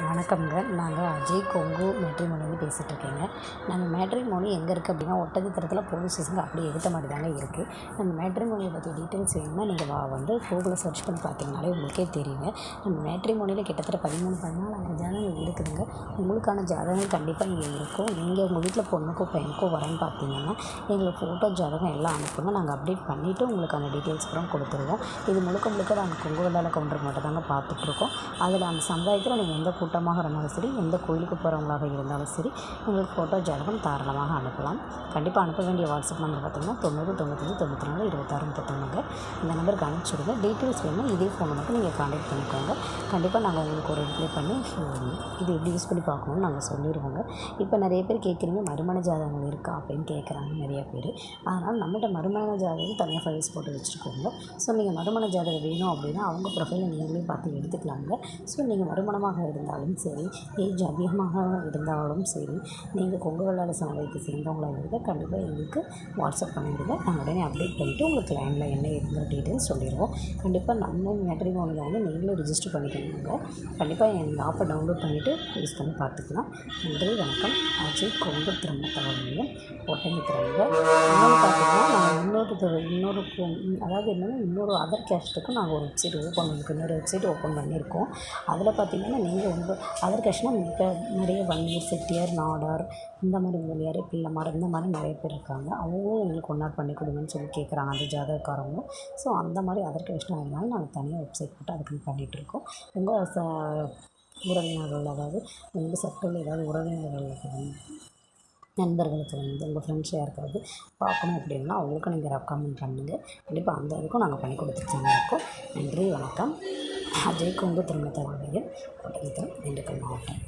வணக்கம்ங்க. நாங்கள் அஜய் கொங்கு மேட்ரிமோனிலேருந்து பேசிகிட்ருக்கேங்க. நாங்கள் மேட்ரிமோனி எங்கே இருக்குது அப்படின்னா, ஒட்டஞ்சத்திரத்தில் போலீஸ் ஸ்டேஷனுக்கு அப்படியே எதிர்த்த மாதிரி தாங்க இருக்குது. நம்ம மேட்ரிமோனியை பற்றி டீட்டெயில்ஸ் வேணும்னா நீங்கள் வந்து கூகுளில் சர்ச் பண்ணி பார்த்தீங்கனாலே உங்களுக்கே தெரியுங்க. நம்ம மேட்ரிமோனியில் கிட்டத்தட்ட 13-14 ஜாதகங்கள் இருக்குதுங்க. உங்களுக்கான ஜாதகங்கள் கண்டிப்பாக இங்கே இருக்கும். நீங்கள் உங்கள் வீட்டில் பொண்ணுக்கோ பையனுக்கோ வரேன்னு பார்த்தீங்கன்னா எங்களுக்கு ஃபோட்டோ ஜாதகம் எல்லாம் அனுப்புங்க. நாங்கள் அப்டேட் பண்ணிவிட்டு உங்களுக்கான டீட்டெயில்ஸ் அப்புறம் கொடுத்துருவோம். இது முழுக்க நாங்கள் கொங்கு வெள்ளாள கவுண்டர் மட்டும் தாங்க பார்த்துட்ருக்கோம். அதில் அந்த சமுதாயத்தில் நீங்கள் எந்த கூட்டமாக இருந்தாலும் சரி, எந்த கோயிலுக்கு போகிறவங்களாக இருந்தாலும் சரி, உங்களுக்கு ஃபோட்டோ ஜாதகம் தாராளமாக அனுப்பலாம். கண்டிப்பாக அனுப்ப வேண்டிய வாட்ஸ்அப் நம்பர் பார்த்திங்கன்னா 90 95 94 26 31. இந்த நம்பருக்கு அனுப்பிச்சுடுங்க. டீட்டெயில்ஸ் வேணும் இதே ஃபோன் நம்பருக்கு நீங்கள் கான்டாக்ட் பண்ணிக்கோங்க. கண்டிப்பாக நாங்கள் உங்களுக்கு ஒரு ரிப்ளை பண்ணி இது எப்படி யூஸ் பண்ணி பார்க்கணுன்னு நாங்கள் சொல்லிடுவோங்க. இப்போ நிறைய பேர் கேட்குறீங்க, மறுமண ஜாதகங்கள் இருக்கா அப்படின்னு கேட்குறாங்க நிறைய பேர். அதனால் நம்மகிட்ட மறுமண ஜாதகம் தனியாக ஃபைல்ஸ் போட்டு வச்சுருக்கோங்க. ஸோ நீங்கள் மறுமண ஜாதகம் வேணும் அப்படின்னா அவங்க ப்ரொஃபைலை நீங்களே பார்த்து எடுத்துக்கலாங்க. ஸோ நீங்கள் மறுமணமாக இருந்தாலும் சரி, ஏஜ் அதிகமாக இருந்தாலும் சரி, நீங்கள் கொங்கு வெள்ளாள சமுதாயத்தை சேர்ந்தவங்களாக இருந்தால் கண்டிப்பாக எங்களுக்கு வாட்ஸ்அப் பண்ணிவிடுங்க. நாங்கள் உடனே அப்டேட் பண்ணிவிட்டு உங்களுக்கு லைனில் என்ன இருக்கிற டீட்டெயில்ஸ் சொல்லிடுவோம். கண்டிப்பாக நம்ம மேட்ரிமோனியில் வந்து நீங்களும் ரிஜிஸ்டர் பண்ணிக்கணுங்க. கண்டிப்பாக எங்கள் ஆப்பை டவுன்லோட் பண்ணிவிட்டு யூஸ் பண்ணி பார்த்துக்கலாம். நன்றி, வணக்கம். அஜய் கொங்கு திரும்ப தகவல் ஒட்டஞ்சத்திரங்க. இன்னொன்று பார்த்தீங்கன்னா நாங்கள் அதாவது என்னென்னா இன்னொரு அதர் கேஸ்ட்டுக்கும் நாங்கள் ஒரு வெப்சைட் இன்னொரு வெப்சைட் ஓப்பன் பண்ணியிருக்கோம். அதில் பார்த்தீங்கன்னா நீங்கள் உங்கள் அதர் கேஷ்னால் இப்போ நிறைய வன்னியர், செட்டியார், நாடார், இந்த மாதிரி முதலியார், பிள்ளைமார், இந்த மாதிரி நிறைய பேர் இருக்காங்க. அவங்களும் எங்களுக்கு ஒன்றார் பண்ணி கொடுங்கன்னு சொல்லி கேட்குறாங்க அந்த ஜாதகக்காரங்க. ஸோ அந்த மாதிரி அதர் கேஷ்டாக இருந்தாலும் நாங்கள் தனியாக வெப்சைட் போட்டு அதுக்குன்னு பண்ணிகிட்ருக்கோம். உங்கள் உறவினர்கள், அதாவது உங்கள் சர்க்கிளில் ஏதாவது உறவினர்களுக்கு நண்பர்களுக்கு உங்கள் ஃப்ரெண்ட்ஸ் யாருக்காவது பார்க்கணும் அப்படின்னா அவங்களுக்கும் நீங்கள் ரெக்கமெண்ட் பண்ணுங்கள். கண்டிப்பாக அந்த இதுக்கும் நாங்கள் பண்ணி கொடுத்துருக்காங்க இருக்கோம். நன்றி, வணக்கம். அஜய் கொங்கு திரும்ப தகவல் ஒட்டஞ்சத்திரம், திண்டுக்கல் மாவட்டம்.